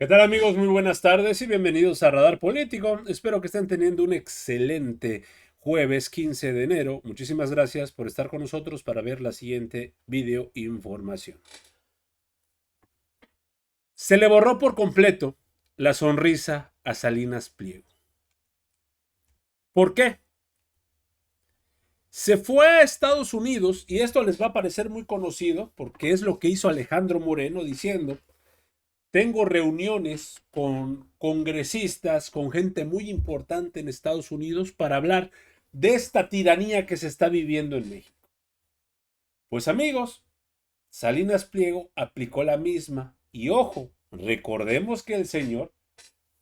¿Qué tal, amigos? Muy buenas tardes y bienvenidos a Radar Político. Espero que estén teniendo un excelente jueves 15 de enero. Muchísimas gracias por estar con nosotros para ver la siguiente video información. Se le borró por completo la sonrisa a Salinas Pliego. ¿Por qué? Se fue a Estados Unidos y esto les va a parecer muy conocido porque es lo que hizo Alejandro Moreno diciendo: tengo reuniones con congresistas, con gente muy importante en Estados Unidos para hablar de esta tiranía que se está viviendo en México. Pues amigos, Salinas Pliego aplicó la misma y ojo, recordemos que el señor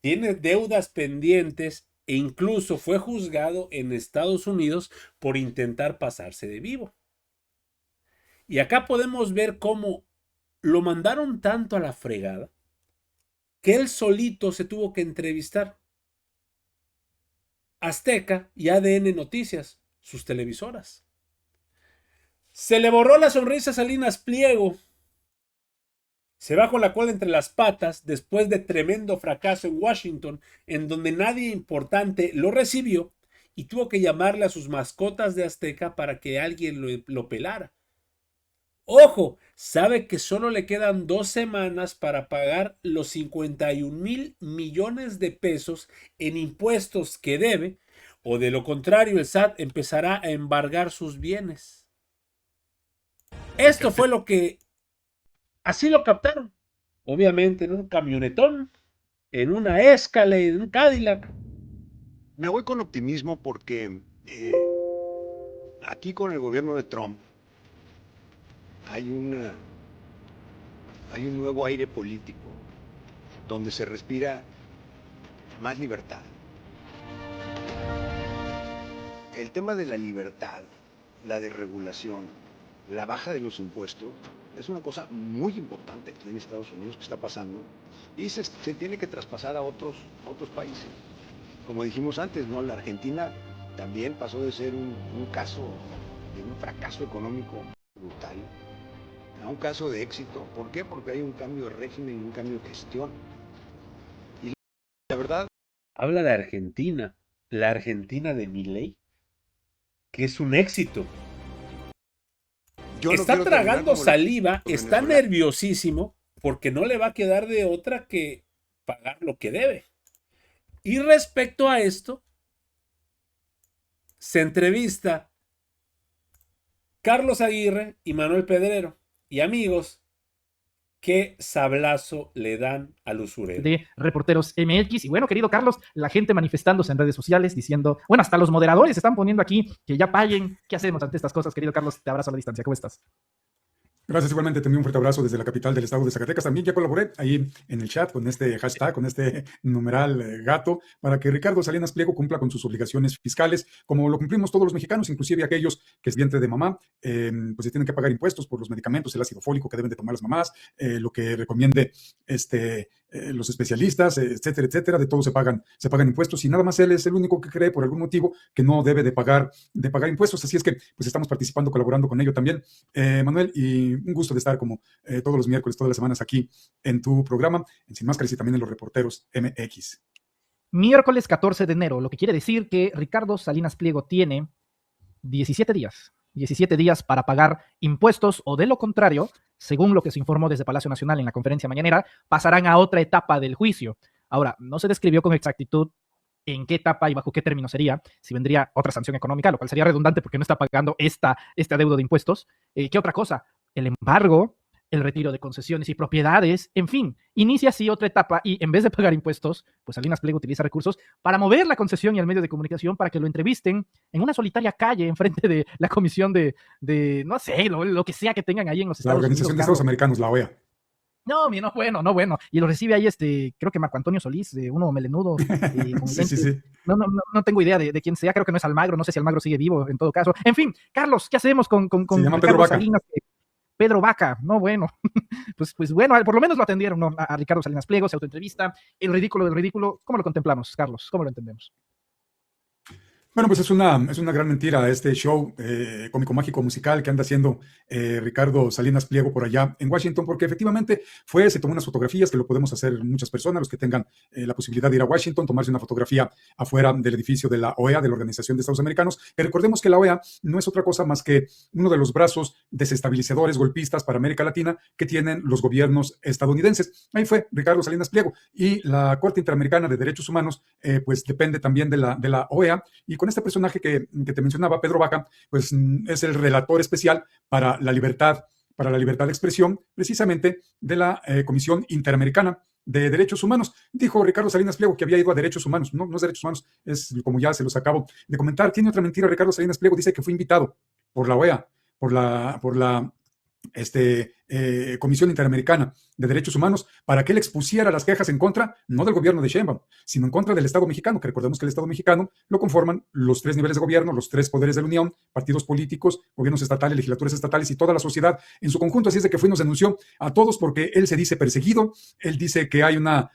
tiene deudas pendientes e incluso fue juzgado en Estados Unidos por intentar pasarse de vivo. Y acá podemos ver cómo lo mandaron tanto a la fregada que él solito se tuvo que entrevistar. Azteca y ADN Noticias, sus televisoras. Se le borró la sonrisa a Salinas Pliego. Se va con la cola entre las patas después de tremendo fracaso en Washington, en donde nadie importante lo recibió y tuvo que llamarle a sus mascotas de Azteca para que alguien lo pelara. Ojo, sabe que solo le quedan 2 semanas para pagar los 51,000 millones de pesos en impuestos que debe, o de lo contrario el SAT empezará a embargar sus bienes. Esto fue lo que, así lo captaron. Obviamente en un camionetón, en una Escalade, en un Cadillac. Me voy con optimismo porque aquí con el gobierno de Trump hay, hay un nuevo aire político donde se respira más libertad. El tema de la libertad, la desregulación, la baja de los impuestos es una cosa muy importante en Estados Unidos que está pasando y se tiene que traspasar a otros países. Como dijimos antes, ¿no? La Argentina también pasó de ser un caso de un fracaso económico brutal a un caso de éxito. ¿Por qué? Porque hay un cambio de régimen y un cambio de gestión. Y la verdad... Habla de Argentina, la Argentina de Milei, que es un éxito. Yo no Está quiero terminar tragando como saliva, los está venezolanos. nerviosísimo porque no le va a quedar de otra que pagar lo que debe. Y respecto a esto, se entrevista Carlos Aguirre y Manuel Pedrero. Y amigos, qué sablazo le dan al usurero. De Reporteros MX. Y bueno, querido Carlos, la gente manifestándose en redes sociales diciendo, bueno, hasta los moderadores están poniendo aquí que ya paguen. ¿Qué hacemos ante estas cosas, querido Carlos? Te abrazo a la distancia. ¿Cómo estás? Gracias, igualmente te envío un fuerte abrazo desde la capital del estado de Zacatecas. También ya colaboré ahí en el chat con este hashtag, con este numeral gato, para que Ricardo Salinas Pliego cumpla con sus obligaciones fiscales, como lo cumplimos todos los mexicanos, inclusive aquellos que es vientre de mamá, pues se tienen que pagar impuestos por los medicamentos, el ácido fólico que deben de tomar las mamás, lo que recomiende los especialistas, etcétera, etcétera, de todo se pagan impuestos y nada más él es el único que cree por algún motivo que no debe de pagar impuestos. Así es que pues estamos participando, colaborando con ello también, Manuel, y un gusto de estar como todos los miércoles, todas las semanas aquí en tu programa, en Sin Máscaras y también en los Reporteros MX. Miércoles 14 de enero, lo que quiere decir que Ricardo Salinas Pliego tiene 17 días para pagar impuestos, o de lo contrario, según lo que se informó desde Palacio Nacional en la conferencia mañanera, pasarán a otra etapa del juicio. Ahora, no se describió con exactitud en qué etapa y bajo qué término sería, si vendría otra sanción económica, lo cual sería redundante porque no está pagando este adeudo de impuestos. ¿Qué otra cosa? El embargo, el retiro de concesiones y propiedades, en fin, inicia así otra etapa y en vez de pagar impuestos, pues Salinas Pliego utiliza recursos para mover la concesión y el medio de comunicación para que lo entrevisten en una solitaria calle enfrente de la comisión de no sé, lo que sea que tengan ahí en los Estados Unidos. La Organización de Estados Americanos, la OEA. No, no bueno. Y lo recibe ahí creo que Marco Antonio Solís, uno melenudo. Con sí. No tengo idea de quién sea, creo que no es Almagro, no sé si Almagro sigue vivo en todo caso. En fin, Carlos, ¿qué hacemos con Se llama Ricardo Pedro Salinas? Pedro Vaca, no bueno. pues bueno, por lo menos lo atendieron, ¿no? A Ricardo Salinas Pliego, se autoentrevista. El ridículo del ridículo, ¿cómo lo contemplamos, Carlos? ¿Cómo lo entendemos? Bueno, pues es una gran mentira este show cómico mágico musical que anda haciendo Ricardo Salinas Pliego por allá en Washington, porque efectivamente se tomó unas fotografías que lo podemos hacer muchas personas, los que tengan la posibilidad de ir a Washington, tomarse una fotografía afuera del edificio de la OEA, de la Organización de Estados Americanos, que recordemos que la OEA no es otra cosa más que uno de los brazos desestabilizadores, golpistas para América Latina que tienen los gobiernos estadounidenses. Ahí fue Ricardo Salinas Pliego, y la Corte Interamericana de Derechos Humanos pues depende también de la OEA, y con este personaje que te mencionaba, Pedro Vaca, pues es el relator especial para la libertad de expresión, precisamente de la Comisión Interamericana de Derechos Humanos. Dijo Ricardo Salinas Pliego que había ido a Derechos Humanos. No, no es Derechos Humanos, es como ya se los acabo de comentar. Tiene otra mentira Ricardo Salinas Pliego, dice que fue invitado por la OEA, por la Comisión Interamericana de Derechos Humanos, para que él expusiera las quejas en contra, no del gobierno de Sheinbaum, sino en contra del Estado mexicano, que recordemos que el Estado mexicano lo conforman los 3 niveles de gobierno, los 3 poderes de la Unión, partidos políticos, gobiernos estatales, legislaturas estatales y toda la sociedad en su conjunto. Así es de que nos denunció a todos porque él se dice perseguido, él dice que hay una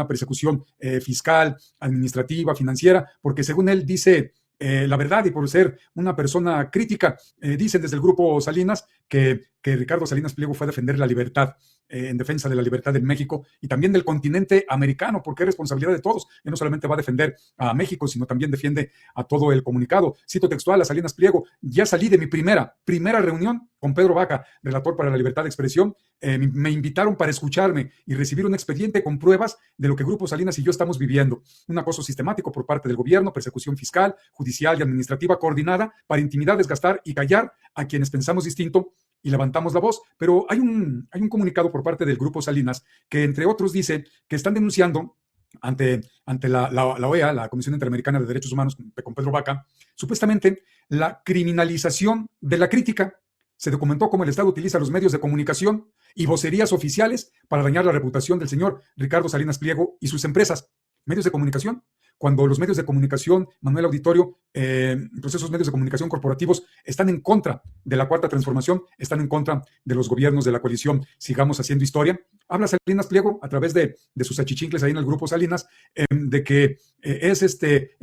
persecución fiscal, administrativa, financiera, porque según él dice la verdad, y por ser una persona crítica, dicen desde el grupo Salinas que Ricardo Salinas Pliego fue a defender la libertad, en defensa de la libertad en México y también del continente americano, porque es responsabilidad de todos. Él no solamente va a defender a México, sino también defiende a todo el comunicado. Cito textual a Salinas Pliego: ya salí de mi primera reunión con Pedro Vaca, relator para la libertad de expresión. Me invitaron para escucharme y recibir un expediente con pruebas de lo que Grupo Salinas y yo estamos viviendo. Un acoso sistemático por parte del gobierno, persecución fiscal, judicial y administrativa coordinada para intimidar, desgastar y callar a quienes pensamos distinto y levantamos la voz. Pero hay un comunicado por parte del Grupo Salinas que, entre otros, dice que están denunciando ante la OEA, la Comisión Interamericana de Derechos Humanos, con Pedro Vaca, supuestamente la criminalización de la crítica. Se documentó cómo el Estado utiliza los medios de comunicación y vocerías oficiales para dañar la reputación del señor Ricardo Salinas Pliego y sus empresas. Medios de comunicación, cuando los medios de comunicación, Manuel Auditorio, pues esos medios de comunicación corporativos están en contra de la Cuarta Transformación, están en contra de los gobiernos de la coalición Sigamos Haciendo Historia. Habla Salinas Pliego a través de sus achichincles ahí en el Grupo Salinas, de que es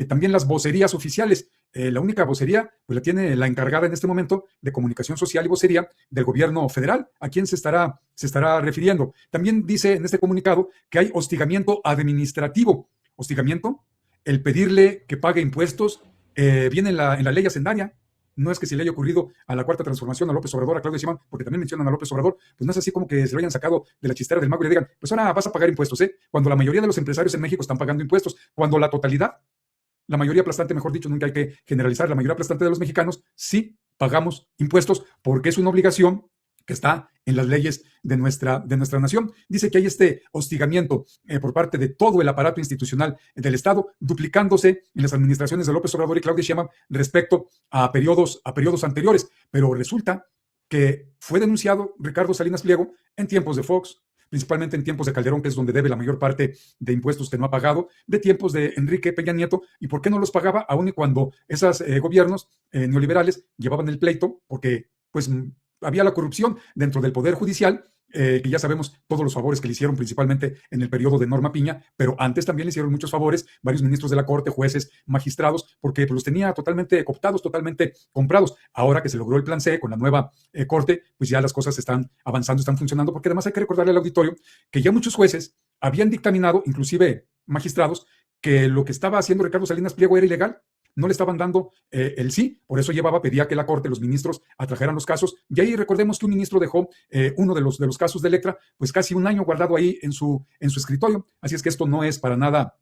también las vocerías oficiales. La única vocería pues la tiene la encargada en este momento de comunicación social y vocería del gobierno federal. ¿A quién se estará refiriendo? También dice en este comunicado que hay hostigamiento administrativo. Hostigamiento, el pedirle que pague impuestos, viene en la ley hacendaria. No es que se le haya ocurrido a la Cuarta Transformación, a López Obrador, a Claudia Sheinbaum, porque también mencionan a López Obrador, pues no es así como que se lo hayan sacado de la chistera del mago y le digan, pues ahora vas a pagar impuestos, cuando la mayoría de los empresarios en México están pagando impuestos, cuando la totalidad, la mayoría aplastante, mejor dicho, nunca hay que generalizar, la mayoría aplastante de los mexicanos sí pagamos impuestos porque es una obligación que está en las leyes de nuestra nación. Dice que hay este hostigamiento por parte de todo el aparato institucional del Estado, duplicándose en las administraciones de López Obrador y Claudia Sheinbaum respecto a periodos anteriores. Pero resulta que fue denunciado Ricardo Salinas Pliego en tiempos de Fox, principalmente en tiempos de Calderón, que es donde debe la mayor parte de impuestos que no ha pagado, de tiempos de Enrique Peña Nieto. ¿Y por qué no los pagaba? Aún y cuando esos gobiernos neoliberales llevaban el pleito, porque pues había la corrupción dentro del Poder Judicial, que ya sabemos todos los favores que le hicieron, principalmente en el periodo de Norma Piña, pero antes también le hicieron muchos favores varios ministros de la Corte, jueces, magistrados, porque pues, los tenía totalmente cooptados, totalmente comprados. Ahora que se logró el plan C con la nueva Corte, pues ya las cosas están avanzando, están funcionando, porque además hay que recordarle al auditorio que ya muchos jueces habían dictaminado, inclusive magistrados, que lo que estaba haciendo Ricardo Salinas Pliego era ilegal. No le estaban dando el sí, por eso pedía que la Corte, los ministros, atrajeran los casos. Y ahí recordemos que un ministro dejó uno de los casos de Electra, pues casi un año guardado ahí en su escritorio. Así es que esto no es para nada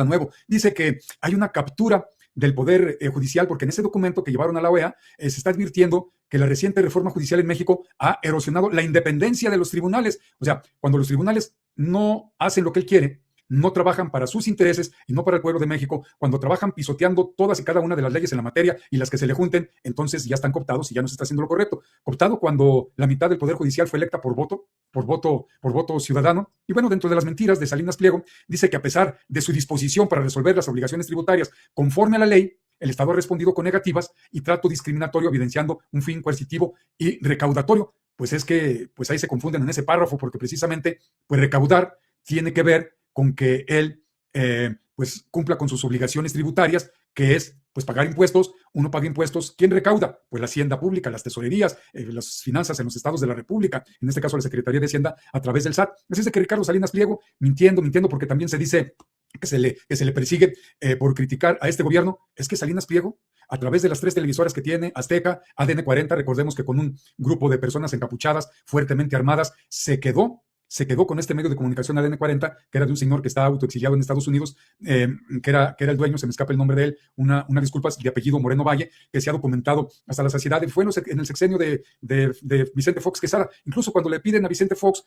nuevo. Dice que hay una captura del Poder Judicial, porque en ese documento que llevaron a la OEA se está advirtiendo que la reciente reforma judicial en México ha erosionado la independencia de los tribunales. O sea, cuando los tribunales no hacen lo que él quiere, no trabajan para sus intereses y no para el pueblo de México, cuando trabajan pisoteando todas y cada una de las leyes en la materia y las que se le junten, entonces ya están cooptados y ya no se está haciendo lo correcto. Cooptado cuando la mitad del Poder Judicial fue electa por voto ciudadano. Y bueno, dentro de las mentiras de Salinas Pliego, dice que a pesar de su disposición para resolver las obligaciones tributarias conforme a la ley, el Estado ha respondido con negativas y trato discriminatorio, evidenciando un fin coercitivo y recaudatorio. Pues es que pues ahí se confunden en ese párrafo, porque precisamente pues recaudar tiene que ver con que él pues cumpla con sus obligaciones tributarias, que es pues pagar impuestos. Uno paga impuestos. ¿Quién recauda? Pues la hacienda pública, las tesorerías, las finanzas en los estados de la República, en este caso la Secretaría de Hacienda a través del SAT. Así es de que Ricardo Salinas Pliego, mintiendo, porque también se dice que se le persigue por criticar a este gobierno. Es que Salinas Pliego, a través de las 3 televisoras que tiene, Azteca, ADN 40, recordemos que con un grupo de personas encapuchadas, fuertemente armadas, se quedó con este medio de comunicación ADN 40, que era de un señor que está autoexiliado en Estados Unidos, que era el dueño, se me escapa el nombre de él, una disculpa, de apellido Moreno Valle, que se ha documentado hasta la saciedad. Fue en el sexenio de Vicente Fox Quesada. Incluso cuando le piden a Vicente Fox,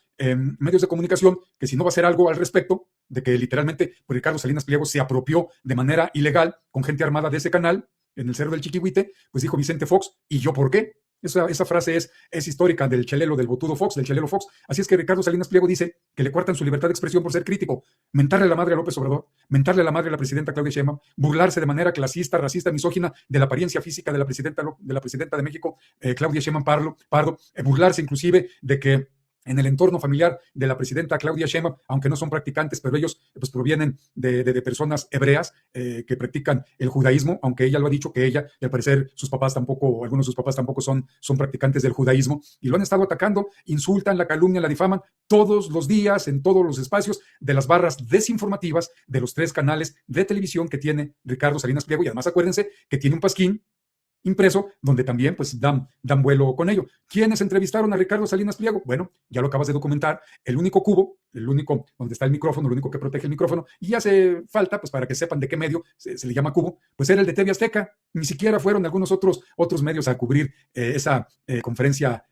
medios de comunicación, que si no va a hacer algo al respecto, de que literalmente pues, Ricardo Salinas Pliego se apropió de manera ilegal con gente armada de ese canal, en el Cerro del Chiquihuite, pues dijo Vicente Fox, ¿y yo por qué? Esa frase es histórica del chelelo, del botudo Fox, del chelero Fox. Así es que Ricardo Salinas Pliego dice que le cuartan su libertad de expresión por ser crítico, mentarle a la madre a López Obrador, mentarle a la madre a la presidenta Claudia Sheinbaum, burlarse de manera clasista, racista, misógina de la apariencia física de la presidenta de México, Claudia Sheinbaum Pardo, burlarse inclusive de que en el entorno familiar de la presidenta Claudia Sheinbaum, aunque no son practicantes, pero ellos pues provienen de personas hebreas que practican el judaísmo, aunque ella lo ha dicho que ella, y al parecer sus papás tampoco, algunos de sus papás tampoco son practicantes del judaísmo, y lo han estado atacando, insultan, la calumnian, la difaman todos los días, en todos los espacios de las barras desinformativas de los 3 canales de televisión que tiene Ricardo Salinas Pliego, y además acuérdense que tiene un pasquín impreso, donde también pues dan vuelo con ello. ¿Quiénes entrevistaron a Ricardo Salinas Pliego? Bueno, ya lo acabas de documentar, el único cubo, el único donde está el micrófono, el único que protege el micrófono, y hace falta, pues para que sepan de qué medio se le llama cubo, pues era el de TV Azteca. Ni siquiera fueron algunos otros medios a cubrir esa conferencia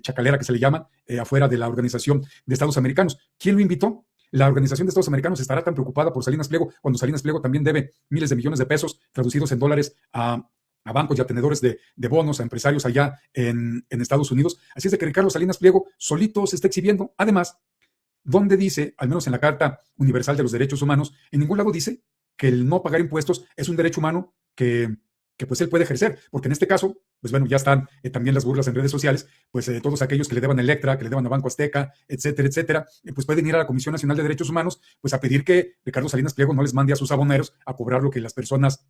chacalera que se le llama afuera de la Organización de Estados Americanos. ¿Quién lo invitó? La Organización de Estados Americanos estará tan preocupada por Salinas Pliego cuando Salinas Pliego también debe miles de millones de pesos traducidos en dólares a bancos y a tenedores de bonos, a empresarios allá en Estados Unidos. Así es de que Ricardo Salinas Pliego solito se está exhibiendo. Además, donde dice, al menos en la Carta Universal de los Derechos Humanos, en ningún lado dice que el no pagar impuestos es un derecho humano que pues él puede ejercer, porque en este caso, pues bueno, ya están también las burlas en redes sociales, pues todos aquellos que le deban a Electra, que le deban a Banco Azteca, etcétera, pues pueden ir a la Comisión Nacional de Derechos Humanos, pues a pedir que Ricardo Salinas Pliego no les mande a sus aboneros a cobrar lo que las personas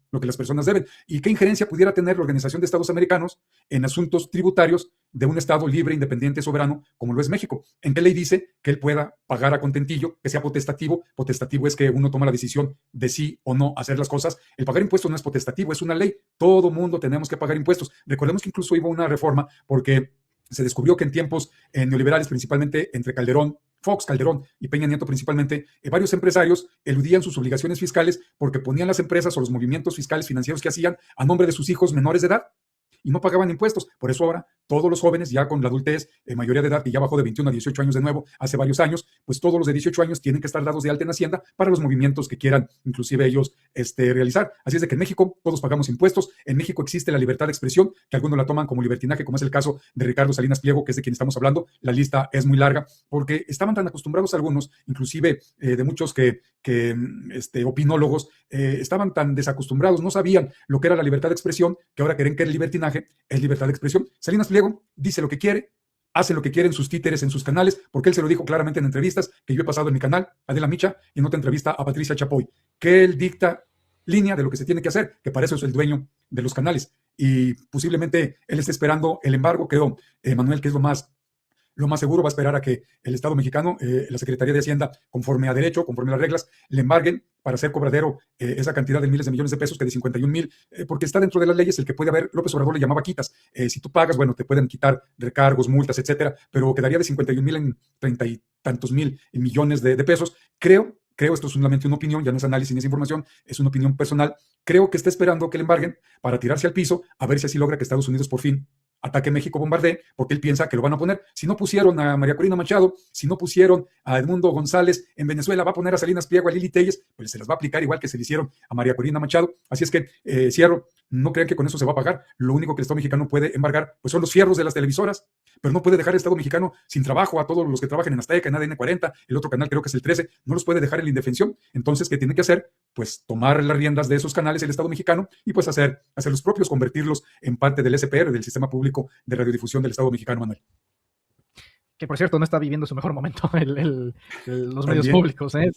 deben. ¿Y qué injerencia pudiera tener la Organización de Estados Americanos en asuntos tributarios de un Estado libre, independiente, soberano, como lo es México? ¿En qué ley dice que él pueda pagar a contentillo, que sea potestativo? Potestativo es que uno toma la decisión de sí o no hacer las cosas. El pagar impuestos no es potestativo, es una ley. Todo mundo tenemos que pagar impuestos. Recordemos que incluso hubo una reforma porque se descubrió que en tiempos neoliberales, principalmente entre Fox, Calderón y Peña Nieto principalmente, varios empresarios eludían sus obligaciones fiscales porque ponían las empresas o los movimientos fiscales financieros que hacían a nombre de sus hijos menores de edad y no pagaban impuestos. Por eso ahora todos los jóvenes ya con la adultez, mayoría de edad, que ya bajó de 21 a 18 años de nuevo hace varios años, pues todos los de 18 años tienen que estar dados de alta en Hacienda para los movimientos que quieran inclusive ellos realizar. Así es de que en México todos pagamos impuestos. En México existe la libertad de expresión, que algunos la toman como libertinaje, como es el caso de Ricardo Salinas Pliego, que es de quien estamos hablando. La lista es muy larga porque estaban tan acostumbrados algunos, inclusive de muchos que opinólogos, estaban tan desacostumbrados, no sabían lo que era la libertad de expresión, que ahora creen que el libertinaje es libertad de expresión. Salinas Pliego dice lo que quiere, hace lo que quieren sus títeres en sus canales, porque él se lo dijo claramente en entrevistas que yo he pasado en mi canal, Adela Micha, y en otra entrevista a Patricia Chapoy, que él dicta línea de lo que se tiene que hacer, que para eso es el dueño de los canales. Y posiblemente él esté esperando el embargo, creo, Manuel, que es lo más seguro, va a esperar a que el Estado mexicano, la Secretaría de Hacienda, conforme a derecho, conforme a las reglas, le embarguen para hacer cobradero esa cantidad de miles de millones de pesos, que de 51,000, porque está dentro de las leyes el que puede haber. López Obrador le llamaba quitas. Si tú pagas, bueno, te pueden quitar recargos, multas, etcétera, pero quedaría de 51,000 en 30 y tantos mil millones de pesos. Creo, esto es solamente una opinión, ya no es análisis ni es información, es una opinión personal. Creo que está esperando que le embarguen para tirarse al piso, a ver si así logra que Estados Unidos por fin ataque México, bombardee, porque él piensa que lo van a poner. Si no pusieron a María Corina Machado, si no pusieron a Edmundo González en Venezuela, va a poner a Salinas Pliego, a Lili Telles, pues se las va a aplicar igual que se le hicieron a María Corina Machado. Así es que cierro, no crean que con eso se va a pagar. Lo único que el Estado mexicano puede embargar pues son los fierros de las televisoras, pero no puede dejar el Estado mexicano sin trabajo a todos los que trabajan en Azteca, en ADN 40, el otro canal creo que es el 13, no los puede dejar en la indefensión. Entonces, ¿qué tiene que hacer? Pues tomar las riendas de esos canales el Estado mexicano y pues hacer los propios, convertirlos en parte del SPR, del Sistema Público de Radiodifusión del Estado mexicano, Manuel. que por cierto no está viviendo su mejor momento los medios También. públicos. ¿Eh?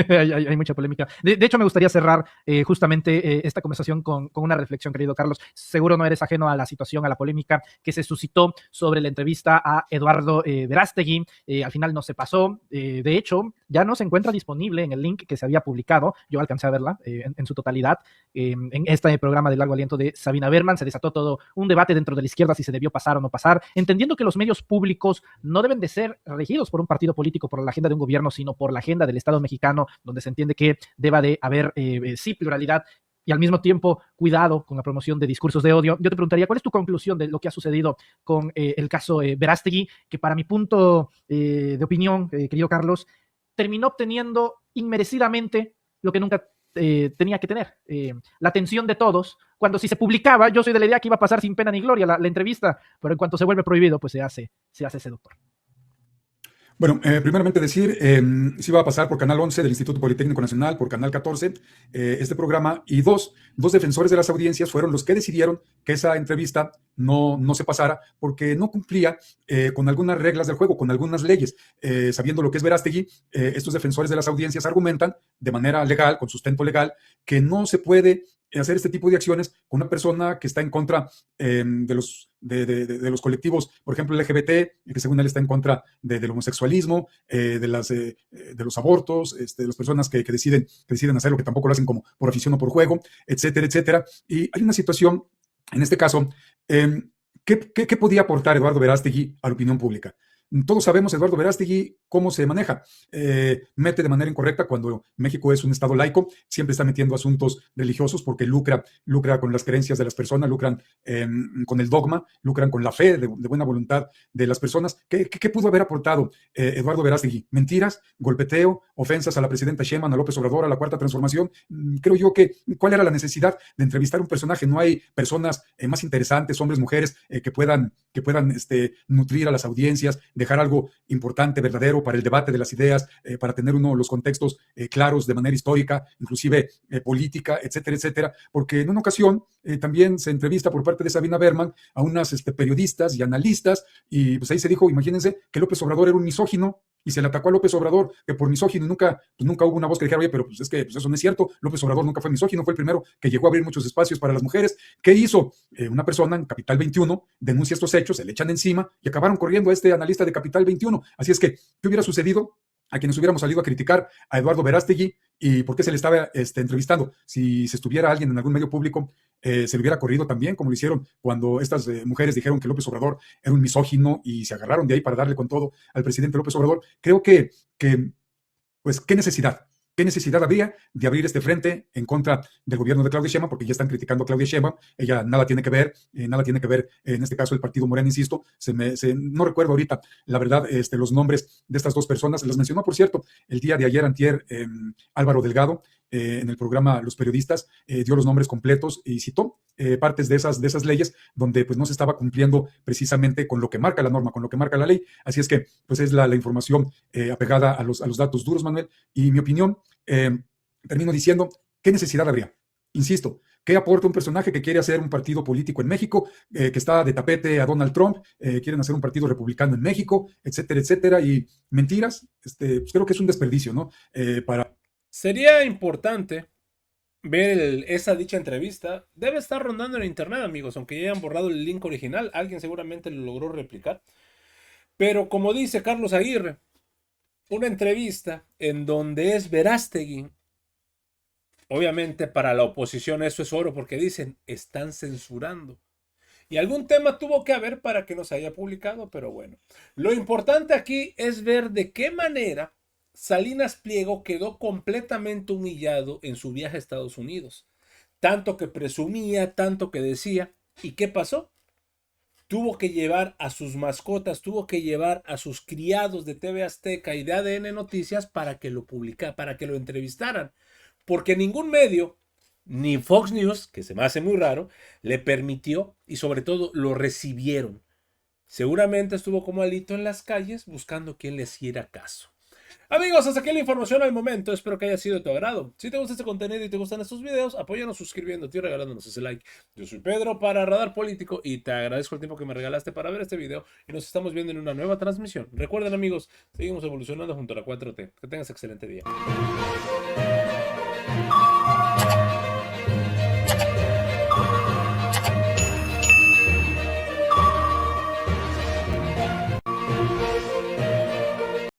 Hay mucha polémica. De hecho, me gustaría cerrar justamente esta conversación con una reflexión, querido Carlos. Seguro no eres ajeno a la situación, a la polémica que se suscitó sobre la entrevista a Eduardo Verástegui. Al final no se pasó. De hecho, ya no se encuentra disponible en el link que se había publicado. Yo alcancé a verla en su totalidad. En este programa de largo aliento de Sabina Berman se desató todo un debate dentro de la izquierda si se debió pasar o no pasar, entendiendo que los medios públicos no deben de ser regidos por un partido político, por la agenda de un gobierno, sino por la agenda del Estado mexicano, donde se entiende que deba de haber, sí, pluralidad y al mismo tiempo cuidado con la promoción de discursos de odio. Yo te preguntaría, ¿cuál es tu conclusión de lo que ha sucedido con el caso Verástegui, que para mi punto de opinión, querido Carlos, terminó obteniendo inmerecidamente lo que nunca tenía que tener, la atención de todos, cuando si se publicaba, yo soy de la idea que iba a pasar sin pena ni gloria la entrevista, pero en cuanto se vuelve prohibido, pues se hace seductor. Bueno, primeramente decir, sí va a pasar por Canal 11 del Instituto Politécnico Nacional, por Canal 14, este programa, y dos defensores de las audiencias fueron los que decidieron que esa entrevista no se pasara porque no cumplía con algunas reglas del juego, con algunas leyes. Sabiendo lo que es Verástegui, estos defensores de las audiencias argumentan de manera legal, con sustento legal, que no se puede hacer este tipo de acciones con una persona que está en contra de los colectivos, por ejemplo, LGBT, que según él está en contra del homosexualismo, de los abortos, de las personas que deciden hacerlo, que tampoco lo hacen como por afición o por juego, etcétera, etcétera. Y hay una situación, en este caso, ¿qué podía aportar Eduardo Verástegui a la opinión pública? Todos sabemos, Eduardo Verástegui, cómo se maneja. Mete de manera incorrecta cuando México es un estado laico, siempre está metiendo asuntos religiosos porque lucra con las creencias de las personas, lucran con el dogma, lucran con la fe de buena voluntad de las personas. ¿Qué pudo haber aportado Eduardo Verástegui? Mentiras, golpeteo, ofensas a la presidenta Sheinbaum, a López Obrador, a la Cuarta Transformación. Creo yo que, ¿cuál era la necesidad de entrevistar a un personaje? No hay personas más interesantes, hombres, mujeres, que puedan nutrir a las audiencias, dejar algo importante, verdadero para el debate de las ideas, para tener los contextos claros de manera histórica, inclusive política, etcétera, etcétera, porque en una ocasión también se entrevista por parte de Sabina Berman a unas periodistas y analistas, y pues ahí se dijo, imagínense, que López Obrador era un misógino, y se le atacó a López Obrador, que por misógino nunca hubo una voz que dijera, oye, pero pues es que eso no es cierto, López Obrador nunca fue misógino, fue el primero que llegó a abrir muchos espacios para las mujeres. ¿Qué hizo? Una persona en Capital 21 denuncia estos hechos, se le echan encima y acabaron corriendo a este analista de Capital 21. Así es que, ¿qué hubiera sucedido a quienes hubiéramos salido a criticar a Eduardo Verástegui y por qué se le estaba entrevistando? Si se estuviera alguien en algún medio público, se le hubiera corrido también, como lo hicieron cuando estas mujeres dijeron que López Obrador era un misógino y se agarraron de ahí para darle con todo al presidente López Obrador. Creo que pues, ¿qué necesidad? ¿Qué necesidad habría de abrir este frente en contra del gobierno de Claudia Sheinbaum? Porque ya están criticando a Claudia Sheinbaum, ella nada tiene que ver, en este caso el partido Morena, insisto, no recuerdo ahorita, la verdad, los nombres de estas dos personas, las mencionó, por cierto, el día de ayer, antier, Álvaro Delgado, en el programa Los Periodistas, dio los nombres completos y citó partes de esas leyes donde pues no se estaba cumpliendo precisamente con lo que marca la norma, con lo que marca la ley. Así es que pues es la información apegada a los datos duros, Manuel, y mi opinión, termino diciendo, ¿qué necesidad habría? Insisto, ¿qué aporta un personaje que quiere hacer un partido político en México, que está de tapete a Donald Trump, quieren hacer un partido republicano en México, etcétera, etcétera? Y mentiras, pues creo que es un desperdicio, ¿no? Sería importante ver esa dicha entrevista. Debe estar rondando en internet, amigos, aunque ya hayan borrado el link original. Alguien seguramente lo logró replicar. Pero como dice Carlos Aguirre, una entrevista en donde es Verástegui, obviamente para la oposición eso es oro porque dicen, están censurando. Y algún tema tuvo que haber para que no se haya publicado, pero bueno. Lo importante aquí es ver de qué manera Salinas Pliego quedó completamente humillado en su viaje a Estados Unidos. Tanto que presumía, tanto que decía. ¿Y qué pasó? Tuvo que llevar a sus mascotas, tuvo que llevar a sus criados de TV Azteca y de ADN Noticias para que lo publicara, para que lo entrevistaran. Porque ningún medio, ni Fox News, que se me hace muy raro, le permitió y sobre todo lo recibieron. Seguramente estuvo como Alito en las calles buscando quien le hiciera caso. Amigos, hasta aquí la información al momento. Espero que haya sido de tu agrado. Si te gusta este contenido y te gustan estos videos, apóyanos suscribiéndote y regalándonos ese like. Yo soy Pedro para Radar Político y te agradezco el tiempo que me regalaste para ver este video y nos estamos viendo en una nueva transmisión. Recuerden, amigos, seguimos evolucionando junto a la 4T. Que tengas excelente día.